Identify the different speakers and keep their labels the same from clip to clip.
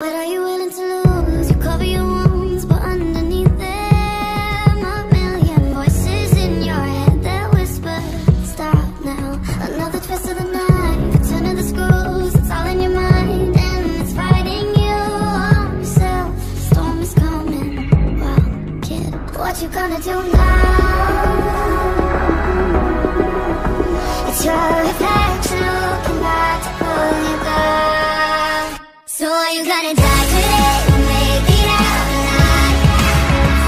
Speaker 1: What are you willing to lose? You cover your wounds, but underneath them a million voices in your head that whisper, stop now. Another twist of the knife, turn of the screws, it's all in your mind, and it's fighting you on yourself. The storm is coming. Well, kid, what you gonna do now? It's your reflection looking back to pull you down. So are you gonna die today or make it out alive?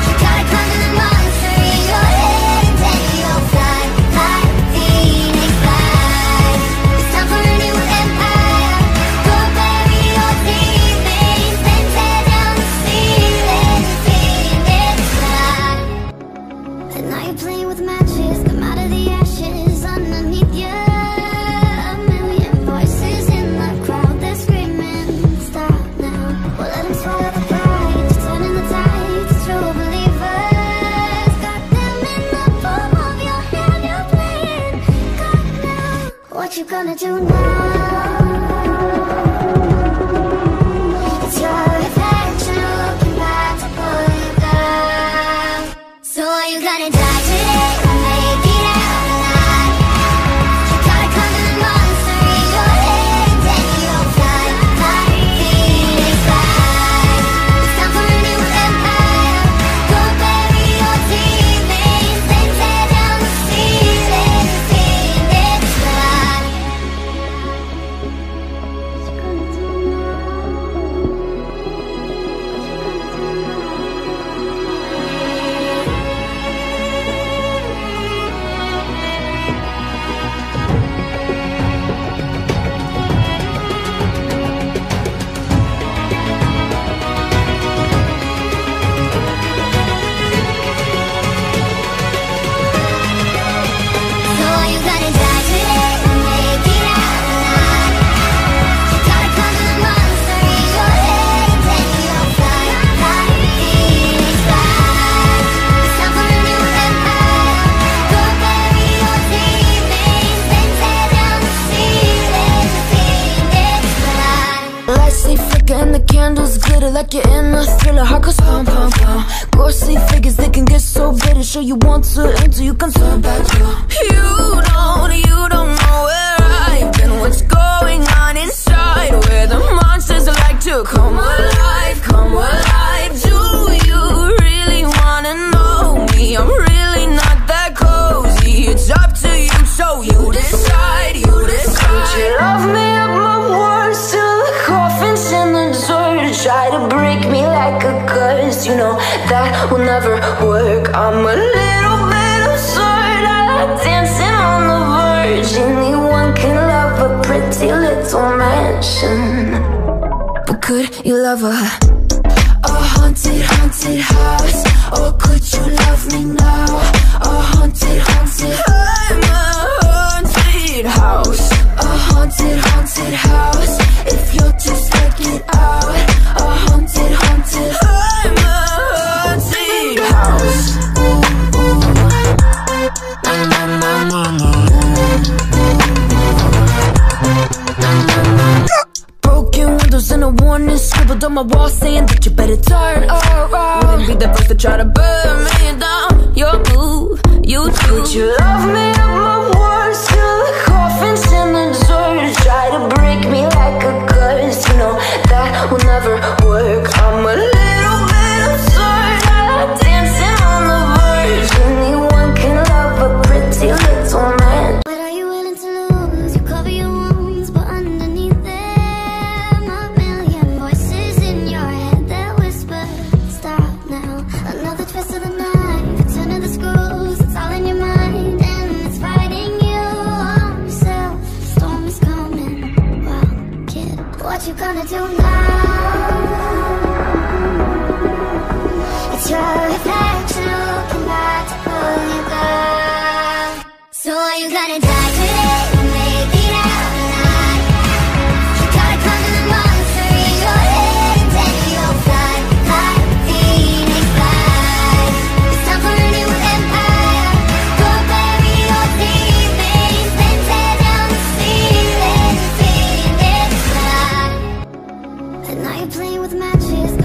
Speaker 1: You gotta conquer the monster in your head, and then you'll fly, fly, phoenix fly. It's time for a new empire. Go bury your demons, then tear down the ceiling, phoenix fly. And now you're playing with matches, come out of the ashes underneath you. A million voices in the crowd, they're screaming, stop now. Well, let them swallow the pride, you're turning the tides, true believers. Got them in the palm of your hand, you're playing God now. What you gonna do now? It's your reflection looking back to pull you down. So are you gonna die today or make it out alive? You gotta conquer the monster in your head, and then you'll fly, fly, phoenix fly. It's time for a new empire. Go bury your demons, then tear down the ceiling, phoenix fly. What you gonna do So are you gonna die today or make it out alive? You gotta conquer the monster in your head, and then you'll fly, fly, phoenix fly. It's time for a new empire. Go bury your demons, then tear down the ceiling, phoenix fly.
Speaker 2: Lights they flicker and the candles glitter like you're in a thriller. Heart goes pum pum pum. Ghostly figures, they can get so bitter. Sure you want to until you can turn back. You don't know where I've been. What's going on inside? Where the monsters like to come alive, come alive. Do you really wanna know me? I'm really not that cozy. It's up to you, so you decide, you decide. Would you love me at my worst till the coffin's in the dirt? Try to break me like a curse, you know that will never work. I'm a little bit absurd, I like dancing on the verge. Anyone can love a pretty little mansion, but could you love a haunted, haunted house? Or could you love me now? A haunted, haunted, I'm a haunted house. A haunted, haunted house. If you're too scared, get out. A haunted, haunted, I'm a haunted house. Broken windows and a warning scribbled on my wall saying that you better turn around. Wouldn't be the first to try to burn me down. Your move, you too. Would you love me at my worst till the coffin's in the dirt? Try to break me like a curse, you know that will never work. I'm a little bit absurd, I like dancing on the verge. Anyone can love a pretty little man.
Speaker 1: What are you willing to lose? You cover your wounds, but underneath them a million voices in your head that whisper, stop now. Another twist of the knife, turn of the screws, it's all in your mind, and it's fighting you on yourself. The storm is coming. Well, kid, what you gonna do now? both matches.